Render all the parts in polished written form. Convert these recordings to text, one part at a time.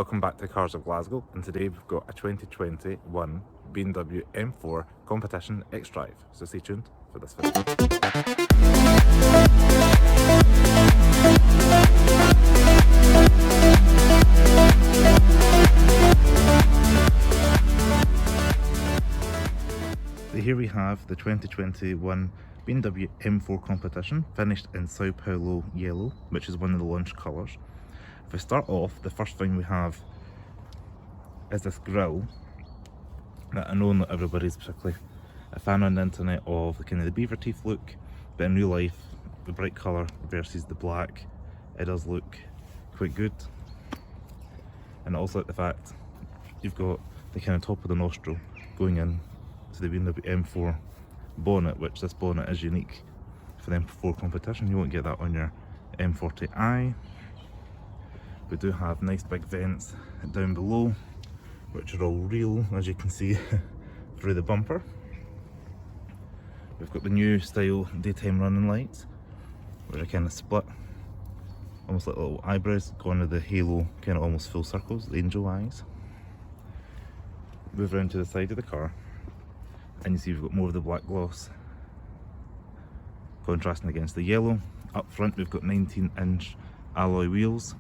welcome back to Cars of Glasgow, and today we've got a 2021 BMW M4 Competition xDRIVE, so stay tuned for this video. So here we have the 2021 BMW M4 Competition, finished in Sao Paulo yellow, which is one of the launch colours. If we start off, the first thing we have is this grille that I know not everybody's particularly a fan on the internet of, the kind of the beaver teeth look, but in real life the bright colour versus the black, it does look quite good. And also like the fact you've got the kind of top of the nostril going in to the BMW M4 bonnet, which this bonnet is unique for the M4 Competition. You won't get that on your M40i. We do have nice big vents down below, which are all real, as you can see through the bumper. We've got the new style daytime running lights, which are kind of split, almost like little eyebrows going to the halo, kind of almost full circles, the angel eyes. Move around to the side of the car, and you see we've got more of the black gloss contrasting against the yellow. Up front we've got 19-inch alloy wheels,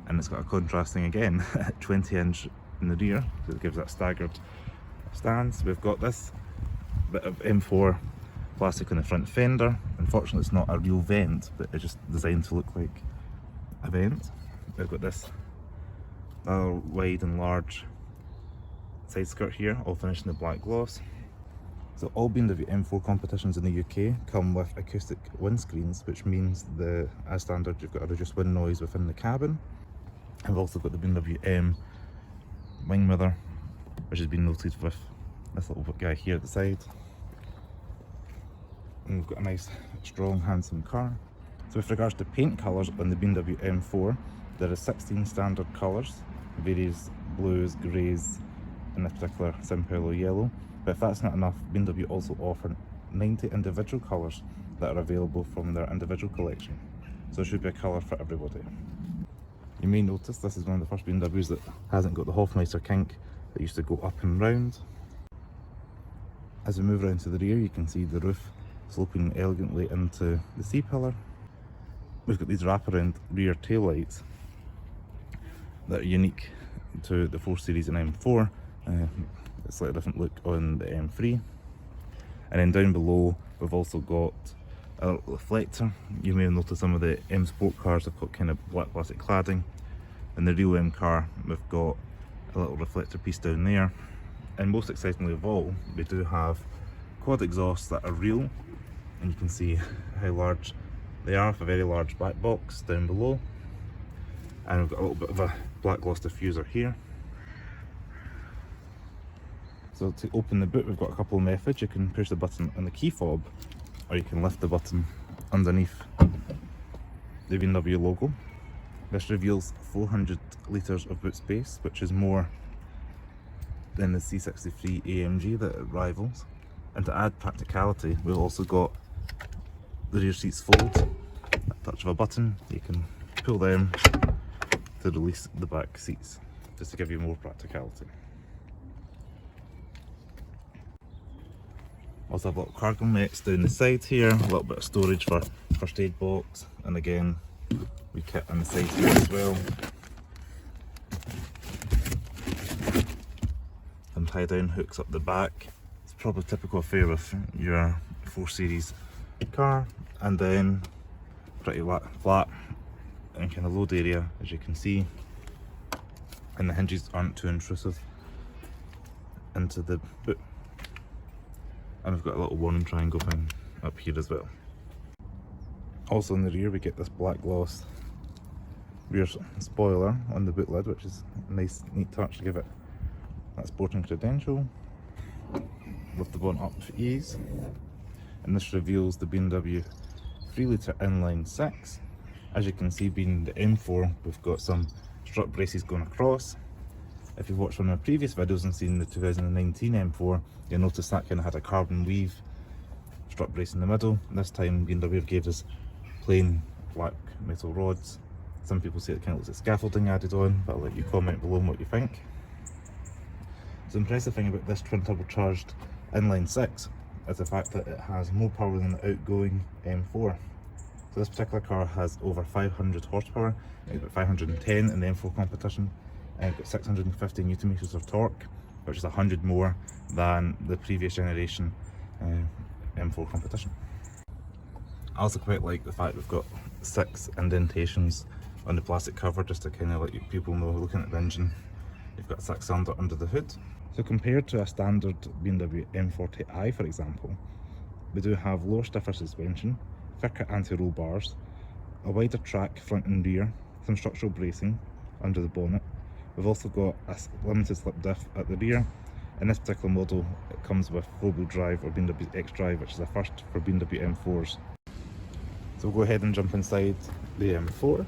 and it's got a contrasting again 20-inch in the rear, so it gives that staggered stance. We've got this bit of M4 plastic on the front fender. Unfortunately it's not a real vent, but it's just designed to look like a vent. We've got this wide and large side skirt here, all finished in the black gloss. So all BMW M4 Competitions in the UK come with acoustic windscreens, which means as standard you've got a reduced wind noise within the cabin. I've also got the BMW M wing mirror, which has been noted with this little guy here at the side. And we've got a nice, strong, handsome car. So with regards to paint colours on the BMW M4, there are 16 standard colours, various blues, greys, and this particular Sao Paulo yellow. But if that's not enough, BMW also offer 90 individual colours that are available from their individual collection. So it should be a colour for everybody. You may notice this is one of the first BMWs that hasn't got the Hofmeister kink that used to go up and round. As we move around to the rear, you can see the roof sloping elegantly into the C-pillar. We've got these wraparound rear tail lights that are unique to the 4 Series and M4. A slightly different look on the M3. And then down below we've also got a little reflector. You may have noticed some of the M Sport cars have got kind of black plastic cladding. In the real M car we've got a little reflector piece down there. And most excitingly of all, we do have quad exhausts that are real, and you can see how large they are with a very large back box down below. And we've got a little bit of a black gloss diffuser here. So to open the boot, we've got a couple of methods. You can push the button on the key fob, or you can lift the button underneath the BMW logo. This reveals 400 litres of boot space, which is more than the C63 AMG that it rivals. And to add practicality, we've also got the rear seats fold. At the touch of a button, you can pull them to release the back seats, just to give you more practicality. Also have a little cargo nets down the side here, a little bit of storage for first aid box, and again we kit on the side here as well. And tie down hooks up the back. It's probably typical affair with your 4 Series car. And then pretty flat and kind of load area, as you can see, and the hinges aren't too intrusive into the boot. And we've got a little warning triangle thing up here as well. Also in the rear we get this black gloss rear spoiler on the boot lid, which is a nice neat touch to give it that sporting credential. Lift the bonnet up for ease, and this reveals the BMW 3-litre inline 6. As you can see, being the M4, we've got some strut braces going across. If you've watched one of my previous videos and seen the 2019 M4, you'll notice that kind of had a carbon weave strut brace in the middle. This time BMW gave us plain black metal rods Some people say it kind of looks like scaffolding added on, but I'll let you comment below on what you think. The impressive thing about this twin turbocharged inline 6 is the fact that it has more power than the outgoing M4. So this particular car has over 500 horsepower, it's got 510 in the M4 Competition, and it's got 650 Newton meters of torque, which is 100 more than the previous generation M4 Competition. I also quite like the fact we've got 6 indentations on the plastic cover, just to kind of let people know, looking at the engine, you've got a 6-cylinder under the hood. So compared to a standard BMW M40i, for example, we do have lower, stiffer suspension, thicker anti-roll bars, a wider track front and rear, some structural bracing under the bonnet. We've also got a limited slip diff at the rear. In this particular model, it comes with 4-wheel drive or BMW xDRIVE, which is a first for BMW M4s. So we'll go ahead and jump inside the M4.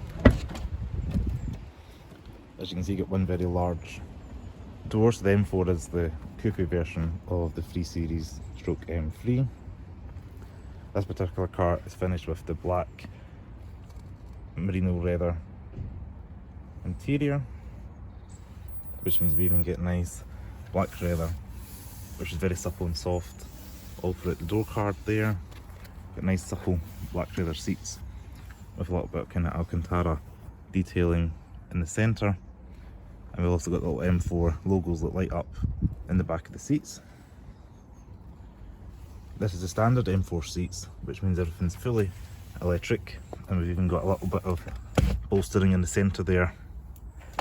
As you can see, you get one very large door. So the M4 is the coupe version of the 3 Series stroke M3. This particular car is finished with the black merino leather interior, which means we even get nice black leather, which is very supple and soft all throughout the door card there. Got nice supple black leather seats with a little bit of kind of Alcantara detailing in the centre. And we've also got the little M4 logos that light up in the back of the seats. This is the standard M4 seats, which means everything's fully electric, and we've even got a little bit of bolstering in the centre there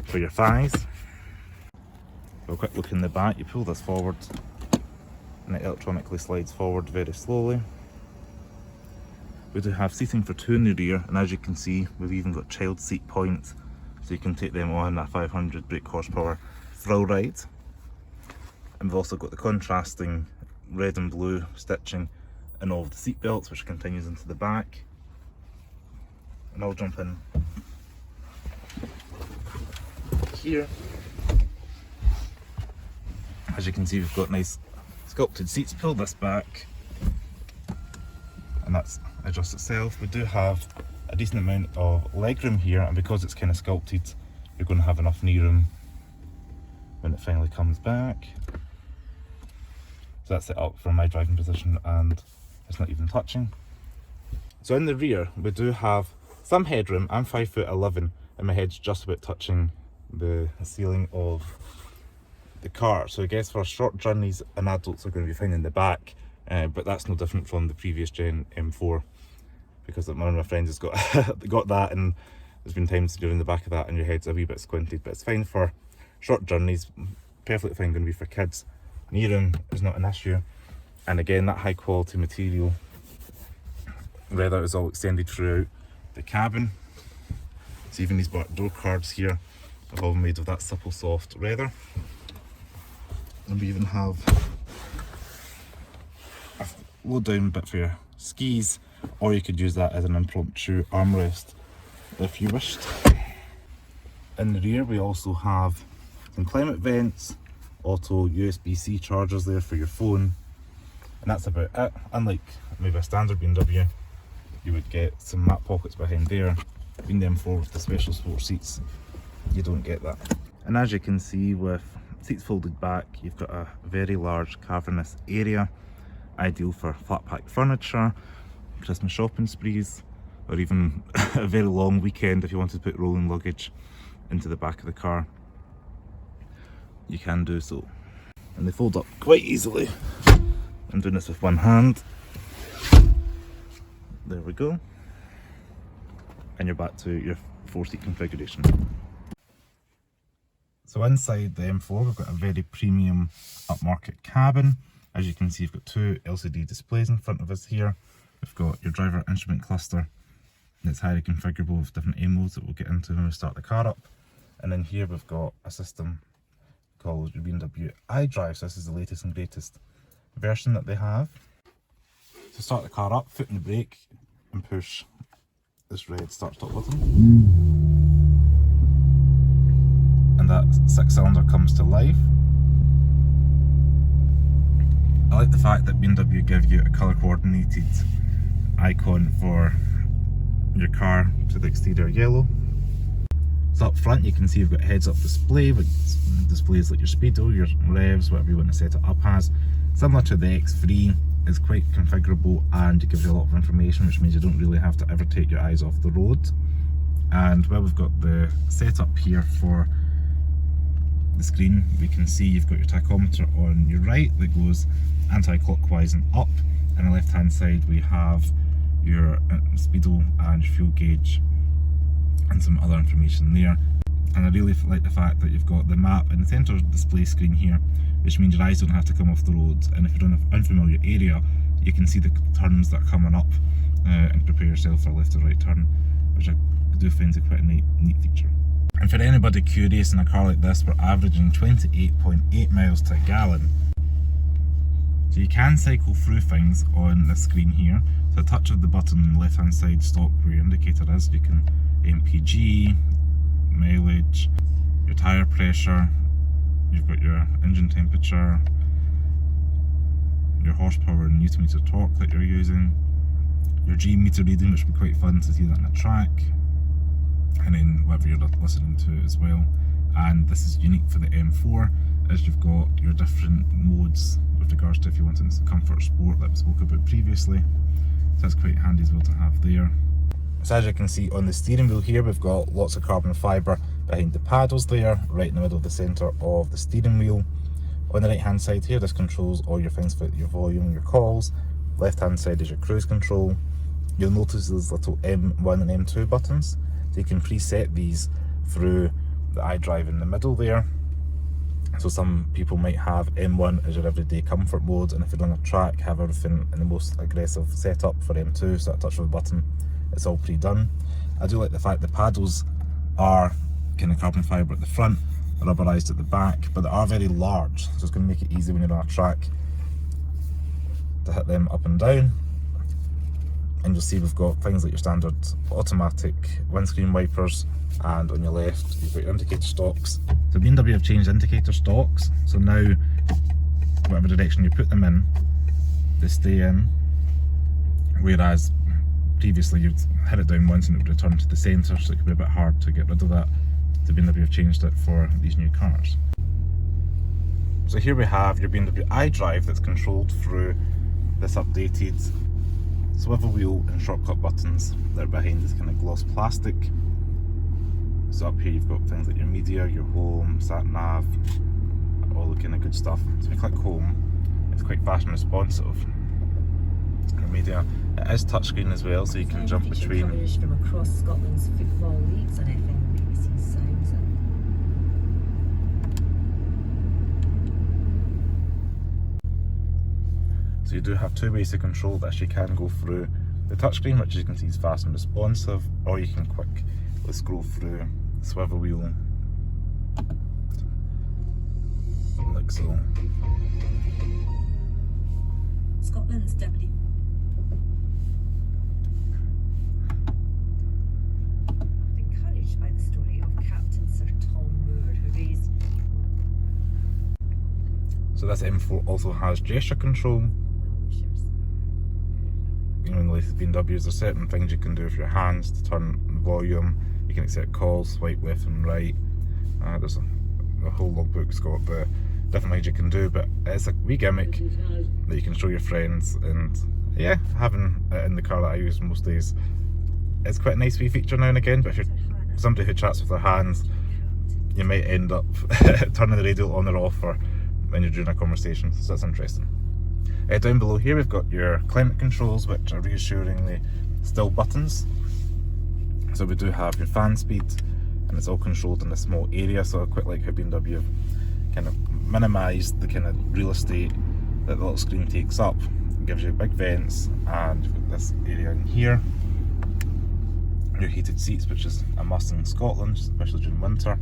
for your thighs. For a quick look in the back, you pull this forward and it electronically slides forward very slowly. We do have seating for 2 in the rear, and as you can see, we've even got child seat points, so you can take them on a 500 brake horsepower thrill ride. And we've also got the contrasting red and blue stitching in all of the seat belts, which continues into the back. And I'll jump in here. As you can see, we've got nice sculpted seats. Pull this back and that's adjusts itself. We do have a decent amount of legroom here, and because it's kind of sculpted, you're going to have enough knee room when it finally comes back. So that's it up from my driving position, and it's not even touching. So in the rear, we do have some headroom. I'm 5'11", and my head's just about touching the ceiling of the car. So I guess for short journeys, an adults are going to be fine in the back, but that's no different from the previous gen M4, because one of my friends has got that, and there's been times you're in the back of that and your head's a wee bit squinted, but it's fine for short journeys. Perfectly fine going to be for kids. Knee room is not an issue, and again, that high quality material leather is all extended throughout the cabin. So even these door cards here are all made of that supple soft leather. And we even have a low down bit for your skis, or you could use that as an impromptu armrest if you wished. In the rear, we also have some climate vents, auto USB-C chargers there for your phone, and that's about it. Unlike maybe a standard BMW, you would get some mat pockets behind there. Being the M4 with the special sport seats, you don't get that. And as you can see, with seats folded back, you've got a very large cavernous area, ideal for flat pack furniture, Christmas shopping sprees, or even a very long weekend if you wanted to put rolling luggage into the back of the car. You can do so. And they fold up quite easily. I'm doing this with one hand. There we go. And you're back to your 4-seat configuration. So inside the M4, we've got a very premium upmarket cabin. As you can see, you've got 2 LCD displays in front of us here. We've got your driver instrument cluster that's highly configurable with different aim modes that we'll get into when we start the car up. And then here we've got a system called BMW iDrive. So this is the latest and greatest version that they have. To start the car up, foot in the brake and push this red start-stop button, and that 6-cylinder comes to life. I like the fact that BMW give you a colour coordinated icon for your car to the exterior yellow. So up front you can see you've got heads-up display, which displays like your speedo, your revs, whatever you want to set it up as. Similar to the X3, it's quite configurable and it gives you a lot of information, which means you don't really have to ever take your eyes off the road. And while we've got the setup here for the screen, we can see you've got your tachometer on your right that goes anti-clockwise and up, and on the left hand side we have your speedo and your fuel gauge and some other information there. And I really like the fact that you've got the map in the centre display screen here, which means your eyes don't have to come off the road, and if you're in an unfamiliar area you can see the turns that are coming up and prepare yourself for a left or right turn, which I do find quite a neat feature. And for anybody curious, in a car like this we're averaging 28.8 miles to a gallon. So you can cycle through things on the screen here. So a touch of the button on the left hand side stock where your indicator is, you can MPG, mileage, your tyre pressure, you've got your engine temperature, your horsepower and newton meter torque that you're using, your G meter reading, which would be quite fun to see that in a track, and then whatever you're listening to as well. And this is unique for the M4, as you've got your different modes with regards to if you want into comfort or sport that we spoke about previously. So that's quite handy as well to have there. So as you can see on the steering wheel here, we've got lots of carbon fibre behind the paddles there, right in the middle of the centre of the steering wheel. On the right hand side here, this controls all your things for your volume and your calls. Left hand side is your cruise control. You'll notice those little M1 and M2 buttons. So you can preset these through the iDRIVE in the middle there. So some people might have M1 as your everyday comfort mode, and if you're on a track, have everything in the most aggressive setup for M2, so at a touch of a button it's all pre-done. I do like the fact the paddles are kind of carbon fibre at the front, rubberised at the back, but they are very large, so it's going to make it easy when you're on a track to hit them up and down. And you'll see we've got things like your standard automatic windscreen wipers, and on your left you've got your indicator stalks. So BMW have changed indicator stalks, so now whatever direction you put them in, they stay in, whereas previously you'd hit it down once and it would return to the centre, so it could be a bit hard to get rid of that. So BMW have changed it for these new cars. So here we have your BMW iDRIVE that's controlled through this updated swivel wheel and shortcut buttons that are behind this kind of gloss plastic. So up here you've got things like your media, your home, Sat-Nav, all the kind of good stuff. So if you click home, it's quite fast and responsive. Your media, it is touchscreen as well, so you can jump between. Coverage from across Scotland's football leagues on FM, BBC Sounds. So you do have two ways to control this. You can go through the touchscreen, which you can see is fast and responsive, or you can quickly scroll through the swivel wheel like so. Scotland's deputy. Encouraged by the story of Captain Sir Tom Moore, who raised. So this M4 also has gesture control. You know, in the latest BMWs, there's certain things you can do with your hands to turn the volume. You can accept calls, swipe left and right. There's a whole logbook's got the different things you can do, but it's a wee gimmick that you can show your friends. And yeah, having it in the car that I use most days, it's quite a nice wee feature now and again. But if you're somebody who chats with their hands, you might end up turning the radio on or off when you're doing a conversation, so that's interesting. Down below here we've got your climate controls, which are reassuringly still buttons. So we do have your fan speed, and it's all controlled in a small area, so I quite like how BMW have kind of minimised the kind of real estate that the little screen takes up. It gives you big vents, and you've got this area in here. Your heated seats, which is a must in Scotland, especially during winter.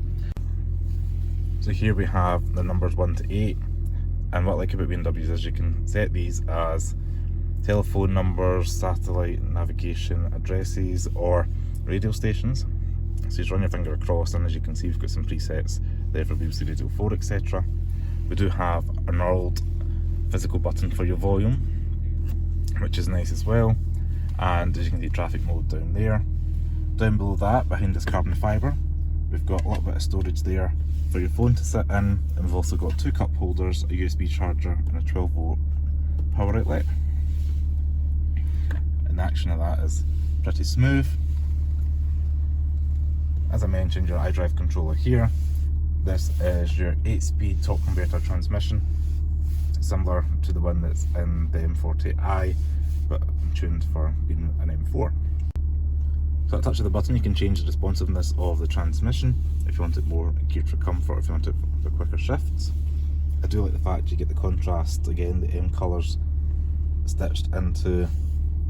So here we have the numbers 1 to 8, and what I like about BMWs is you can set these as telephone numbers, satellite navigation addresses, or radio stations. So you just run your finger across, and as you can see we've got some presets there for BBC Radio 4, etc. We do have a knurled physical button for your volume, which is nice as well, and as you can see traffic mode down there. Down below that, behind this carbon fibre, We've got a little bit of storage there for your phone to sit in, and we've also got 2 cup holders, a USB charger and a 12 volt power outlet. And the action of that is pretty smooth. As I mentioned, your iDrive controller here. This is your 8-speed torque converter transmission, similar to the one that's in the M40i, but tuned for being an M4. So at a touch of the button you can change the responsiveness of the transmission, if you want it more geared for comfort, if you want it for quicker shifts. I do like the fact you get the contrast, again the M colours stitched into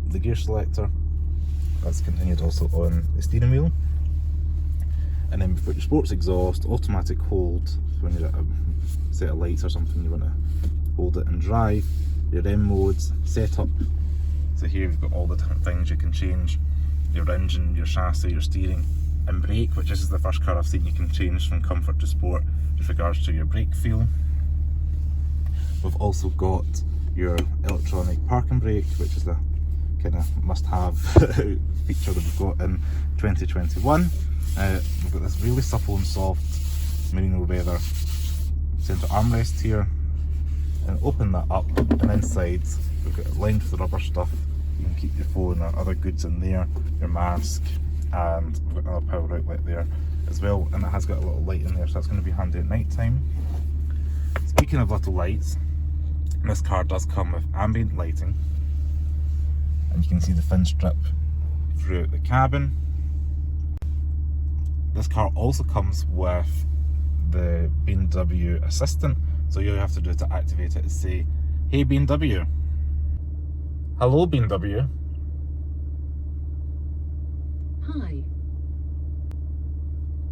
the gear selector. That's continued also on the steering wheel. And then we've got your sports exhaust, automatic hold, when you're at a set of lights or something you want to hold it and drive, your M modes, setup. So here we've got all the different things you can change, your engine, your chassis, your steering and brake, which this is the first car I've seen you can change from comfort to sport with regards to your brake feel. We've also got your electronic parking brake, which is the kind of must-have feature that we've got in 2021. We've got this really supple and soft merino leather centre armrest here, and open that up, and inside we've got it lined with the rubber stuff. You can keep your phone or other goods in there, your mask, and we've got another power outlet there as well, and it has got a little light in there, so that's going to be handy at night time. Speaking of little lights, this car does come with ambient lighting, and you can see the fin strip throughout the cabin. This car also comes with the BMW Assistant, so all you have to do to activate it is say, "Hey BMW." "Hello BMW." Hi.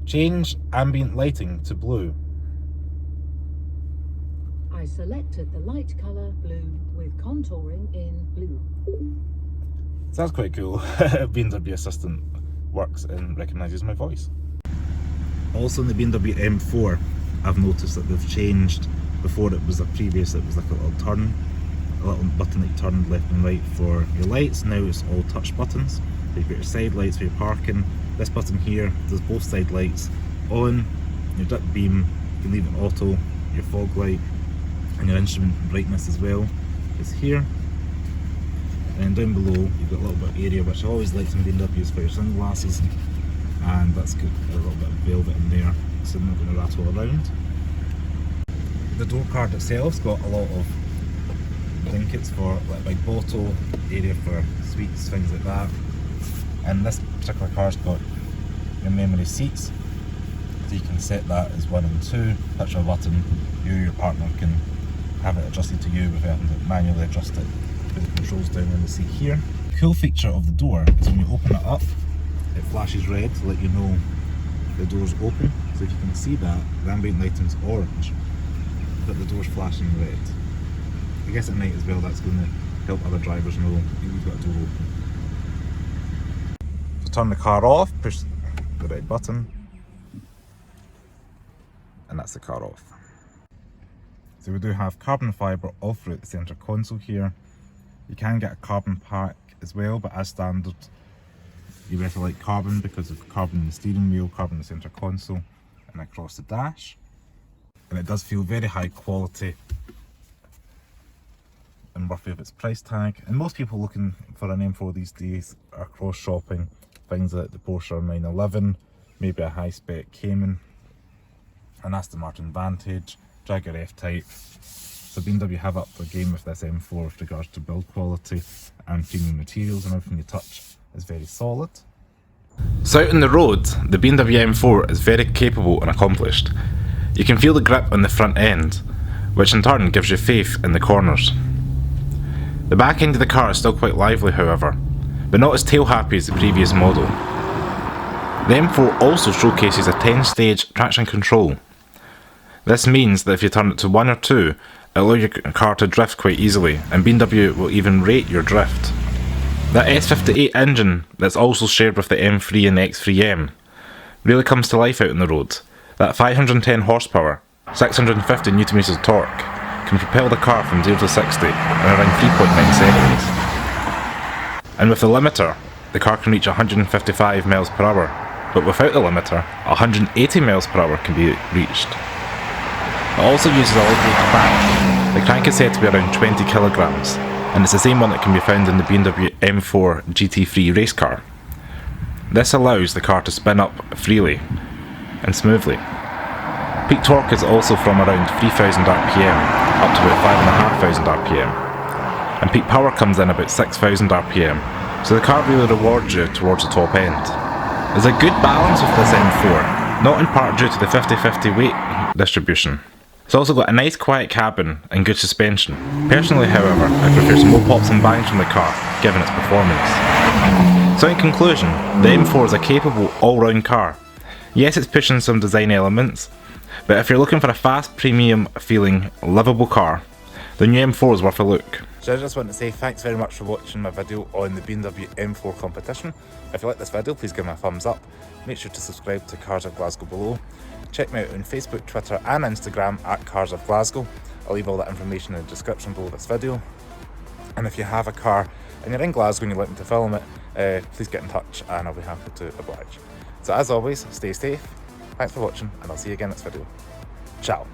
"Change ambient lighting to blue." I selected the light colour blue with contouring in blue. So that's quite cool. BMW Assistant works and recognises my voice. Also in the BMW M4, I've noticed that they've changed. Before it was like a little turn, a little button that you turned left and right for your lights. Now it's all touch buttons. So you've got your side lights for your parking. This button here does both side lights on. Your dip beam, you can leave it auto. Your fog light and your instrument brightness as well is here. And down below you've got a little bit of area, which I always like some BMWs for your sunglasses, and that's good. Got a little bit of velvet in there, so they're not going to rattle around. The door card itself's got a lot of trinkets for like a big bottle, area for sweets, things like that. And this particular car's got your memory seats, so you can set that as 1 and 2, touch a button, you or your partner can have it adjusted to you without having to manually adjust it with the controls down on the seat here. The cool feature of the door is when you open it up, it flashes red to let you know the door's open. So if you can see that, the ambient lighting's orange, but the door's flashing red. I guess at night as well, that's going to help other drivers know you've got a door open. To turn the car off, push the red button, and that's the car off. So we do have carbon fibre all throughout the centre console here. You can get a carbon pack as well, but as standard you better like carbon because of carbon in the steering wheel, carbon in the centre console and across the dash. And it does feel very high quality and worthy of its price tag. And most people looking for an M4 these days are cross shopping things like the Porsche 911, maybe a high spec Cayman, an Aston Martin Vantage, Jaguar F-Type. So BMW have upped their game with this M4 with regards to build quality and premium materials, and everything you touch is very solid. So out on the road, the BMW M4 is very capable and accomplished. You can feel the grip on the front end, which in turn gives you faith in the corners. The back end of the car is still quite lively however, but not as tail happy as the previous model. The M4 also showcases a 10-stage traction control. This means that if you turn it to 1 or 2, it'll allow your car to drift quite easily, and BMW will even rate your drift. That S58 engine that's also shared with the M3 and the X3M really comes to life out on the road. That 510 horsepower, 650 Nm of torque can propel the car from 0 to 60 in around 3.9 seconds. And with the limiter, the car can reach 155 mph. but without the limiter, 180 miles per hour can be reached. It also uses a lightweight crank. The crank is said to be around 20 kilograms, and it's the same one that can be found in the BMW M4 GT3 race car. This allows the car to spin up freely and smoothly. Peak torque is also from around 3000 RPM up to about 5500 RPM, and peak power comes in about 6000 RPM, so the car really rewards you towards the top end. There's a good balance with this M4, not in part due to the 50-50 weight distribution. It's also got a nice quiet cabin and good suspension. Personally, however, I prefer some more pops and bangs from the car, given its performance. So in conclusion, the M4 is a capable all-round car. Yes, it's pushing some design elements, but if you're looking for a fast, premium feeling, livable car, the new M4 is worth a look. So I just want to say thanks very much for watching my video on the BMW M4 Competition. If you like this video, please give me a thumbs up. Make sure to subscribe to Cars of Glasgow below. Check me out on Facebook, Twitter and Instagram at Cars of Glasgow. I'll leave all that information in the description below this video. And if you have a car and you're in Glasgow and you'd like me to film it, please get in touch and I'll be happy to oblige. So as always, stay safe, thanks for watching, and I'll see you again next video. Ciao.